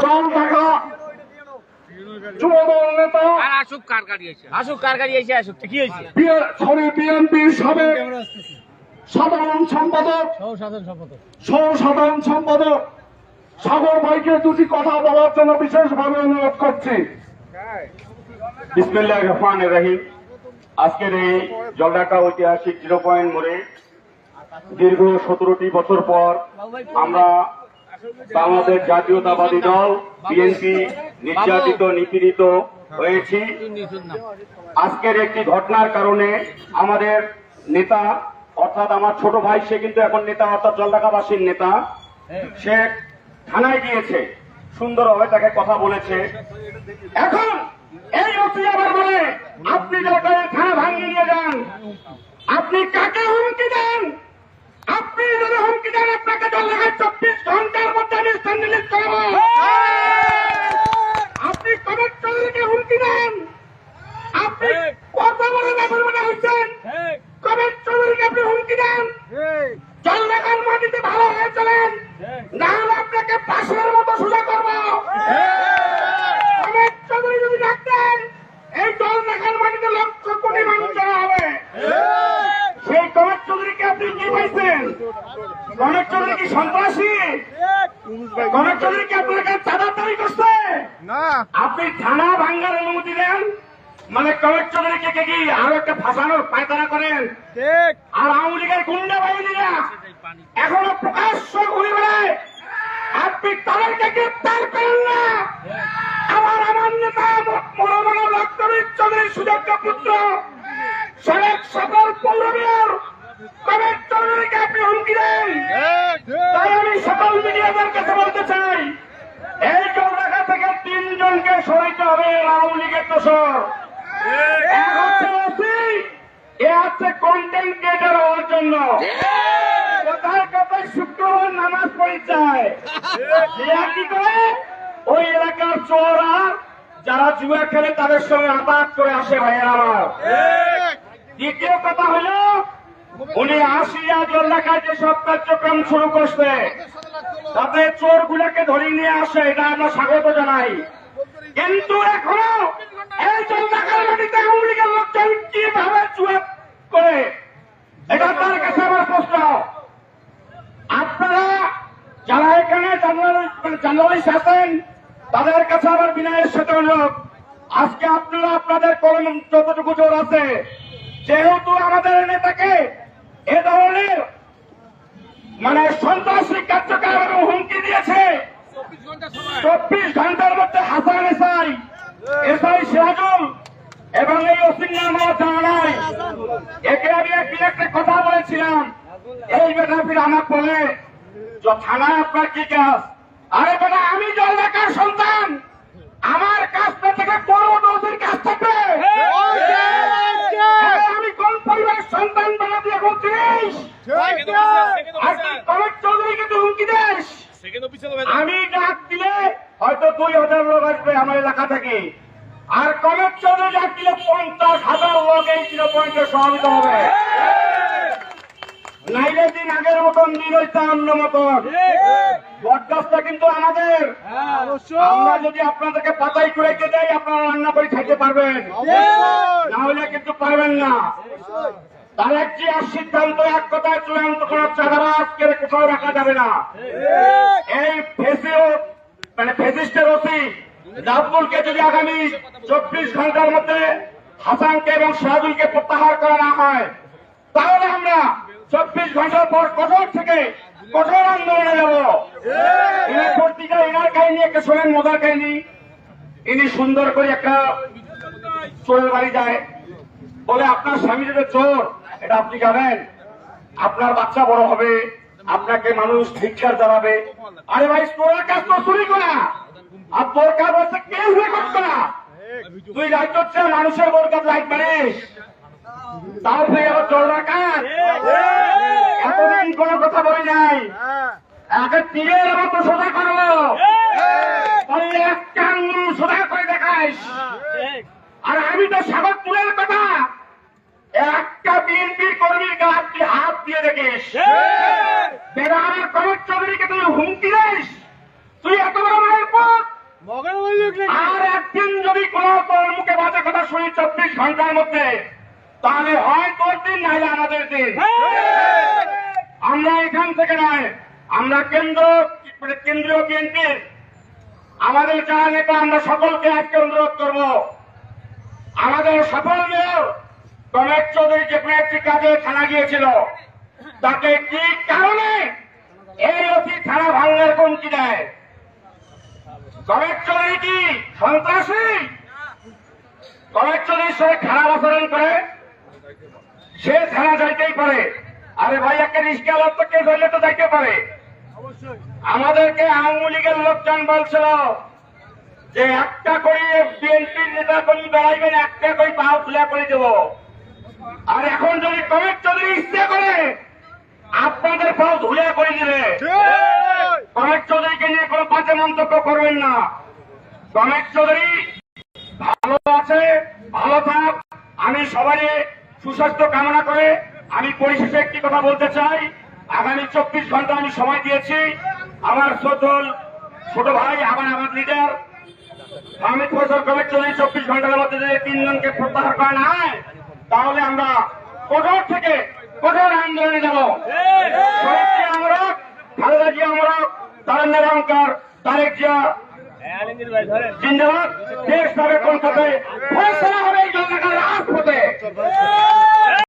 দল ঢাকা যুবদল নেতা বিএনপির সাবেক সাধারণ সম্পাদক সহ সাধারণ সম্পাদক সাগর ভাইকে দুটি কথা বলার জন্য বিশেষভাবে অনুরোধ করছি। বিসমিল্লাহির রহমানির রহিম। আজকের এই জলঢাকা ঐতিহাসিক 0 পয়েন্ট মোড়ে দীর্ঘ 17টি বছর পর আমরা বাংলাদেশ জাতীয়তাবাদী দল বিএনপি নির্যাতিত নিপীড়িত হয়েছি। আজকের একটি ঘটনার কারণে আমাদের নেতা অর্থাৎ আমার ছোট ভাই, সে কিন্তু এখন নেতা অর্থাৎ জলঢাকাবাসীর নেতা, সে থানায় গিয়েছে, সুন্দরভাবে তাকে কথা বলেছে। এখন এই ওসি আবার বলে আপনি দরকার থানা ভাঙিয়ে নিয়ে যান। আপনি কাকে হুমকি দেন? আপনি যদি হুমকি দেন আপনাকে জলঢাকায় 24 ঘন্টার মধ্যে আমি স্থান রিলিজ করব। আপনি কমিট চৌধুরীকে হুমকি দেন। আপনি কত বড় ব্যাপার মনে হচ্ছেন? কমিট চৌধুরীকে আপনি হুমকি দেন। জলঢাকার মাটিতে ভালো হয়ে চলেন, না হলে আপনাকে পাশের মতো সোজা করব। কমিট চৌধুরী যদি ডাকতেন এই জলঢাকার মাটিতে লক্ষ কোটি মানুষ জড়ো হবে। সেই কমিট চৌধুরীকে আপনি কি পাইছেন? কমিট চৌধুরী কি সন্ত্রাসী? কমিট চৌধুরী কি আপনার কাছে চাঁদাদারি করছে? আপনি থানা ভাঙ্গার অনুমতি দেন, মানে কমিট চৌধুরীকে কি আরো একটা ফাঁসানোর পায়তারা করেন? আর আওয়ামী লীগের গুন্ডা বাহিনীরা এখনো প্রকাশ্য ঘুরে বেড়ায়, আপনি তাদেরকে গ্রেপ্তার করেন না। আমার নেতা মনোমানব লক্ষ্মীর চৌধুরী সুযোগ্য পুত্র সাবেক সকল পৌর মেয়র কমিট চৌধুরীকে আপনি হুমকি দেন। তাই আমি সকল মিডিয়াদের কাছে বলতে চাই, এই জলঢাকা থেকে 3 জনকে সরাইতে হবে আওয়ামী লীগের দোষর। এক হচ্ছে ওসি, এ হচ্ছে কন্টেন্ট ক্রিয়েটর হওয়ার জন্য। কোথায় কোথায় শুক্রবার নামাজ পড়ে যায়, কি করে ওই এলাকার চোরা যারা জুয়া খেলে তাদের সঙ্গে আঘাত করে আসে ভাইয়ের আমার। দ্বিতীয় কথা হলো উনি আসিয়া জলঢাকায় যে সব কার্যক্রম শুরু করছে তাতে চোর গুলাকে ধরে নিয়ে আসে, এটা আমরা স্বাগত জানাই। কিন্তু এখনো এই জলঢাকার মাটিতে আওয়ামী লীগের লোকজন কিভাবে চুয়া করে, এটা তার কাছে আমার প্রশ্ন। আপনারা যারা এখানে জার্নালিস্ট আছেন তাদের কাছে আমার বিনয়ের সাথে অনুরোধ, আজকে আপনারা আপনাদের কলম যতটুকু জোর আছে, যেহেতু আমাদের নেতাকে এ ধরনের মানে সন্ত্রাসী কার্যকলাপ এবং হুমকি দিয়েছে, 24 ঘন্টার মধ্যে হাসান এসআই সিরাজুল এবং এই ওসির নাম আমার জানা নাই। একে আমি একদিন একটা কথা বলেছিলাম, এই বেটা ফির আমাকে বলে থানায় আপনার কি কাজ? আরে বেটা আমি জলঢাকার সন্তান, আমার কাজটা থেকে বড় ওসির কাজ থাকবে? আমি কোন পরিবারের সন্তান বেলা দিয়ে বলছিস? আর কমিট চৌধুরীকে তুই হুমকি দিস? আমি ডাক দিলে হয়তো 2000 লোক আসবে আমার এলাকা থেকে, আর কমিট চৌধুরী ডাক দিলে 50,000 লোক এই 0 পয়েন্টে সমাবেত হবে। নাইলে দিন আগের মতন দিন হইতে অন্য মতন। বটগাছটা কিন্তু আমাদের, আমরা যদি আপনাদেরকে পাতাই করে রেখে দেয় আপনারা রান্না করে খাইতে পারবেন, না হলে কিন্তু পারবেন না। তার একটি সিদ্ধান্ত এক কথায় চূড়ান্ত করার চাঁদাবাজ করে কোথাও রাখা যাবে না। এই ফেসিস্টের ওসি রাব্বুলকে যদি আগামী 24 ঘন্টার মধ্যে হাসানকে এবং সিরাজুলকে প্রত্যাহার করা না হয়, তাহলে আমরা 24 ঘন্টার পর কঠোর থেকে কঠোর আন্দোলনে যাব। ইনার পত্রিকা ইনার কাহিনী একটা শোনেন, মজার কাহিনী। ইনি সুন্দর করে একটা চোরের বাড়ি যায়, বলে আপনার স্বামী যদি চোর এটা আপনি জানেন, আপনার বাচ্চা বড় হবে, আপনাকে মানুষ ভিক্ষার জানাবে। আরে ভাই চোরের কাজ তো চুরি করা, আর তোর কাজ হচ্ছে কেস রেকর্ড করা। তুই রাইট হচ্ছে মানুষের বোর কাজ লাইট মারিস, তারপরে আবার জলঢাকার এতদিন কোনো কথা বলি নাই, একে তীরের মতো সোজা করবো, তাহলে একটা আঙ্গুল সোজা করে দেখাইস। আর আমি তো স্বাগত তুলের কথা একটা বিএনপির কর্মীর গায়ে তুই হাত দিয়ে দেখিস, আমার কমিট চৌধুরীকে তুই হুমকি দিস, তুই এত বড় মায়ের আর একদিন যদি কোন তোর মুখে বাজে কথা শুনি 24 ঘন্টার মধ্যে, তাহলে হয় তোর দিন নাহলে আমাদের দিন। আমরা এখান থেকে নয়, আমরা কেন্দ্রীয় বিএনপির আমাদের যারা নেতা, আমরা সকলকে আজকে অনুরোধ করব, আমাদের সফল মেয়র কমেট চৌধুরী যে কোনো একটি কাজে থানা গিয়েছিল, তাকে কি কারণে এই অতি থানা ভাঙার হুমকি দেয়? কমেট চৌধুরী কি সন্ত্রাসী? কমেট চৌধুরীর সাথে খারাপ আচরণ করে সে থানা যাইতেই পারে। আরে ভাই, একটা রিস্কা লোক তো কেস হইলে তো যাইতে পারে। আমাদেরকে আওয়ামী লীগের লোকজন বলছিল যে একটা করে বিএনপির নেতা কর্মী বেড়াইবেন, একটা করে পাও খুলে করে দেব। আর এখন যদি কমেট চৌধুরী ইচ্ছে করে আপনাদের পাও ধুলে করে দিবে। কমেট চৌধুরীকে নিয়ে কোনো বাজে মন্তব্য করবেন না। কমেট চৌধুরী ভালো আছে, ভালো থাক। আমি সবারই সুস্বাস্থ্য কামনা করে আমি পরিশেষে একটি কথা বলতে চাই। আগামী 24 ঘন্টা আমি সময় দিয়েছি। আমার ছোট ভাই, আমার লিডার হামিদ ফজল কমেট চৌধুরী 24 ঘন্টার মধ্যে যদি 3 জনকে প্রত্যাহার করা না হয়, তাহলে আমরা কঠোর থেকে কঠোর আন্দোলনে যাব। শহীদ জিয়া আমরক, খালেদা জিয়া আমরক, তারেন্দ্র অহংকার, তারেক জিয়া জিন্দাবাদ। দেশ হবে কলকাতায়, ফয়সালা হবে এই জনতার রাজপথে।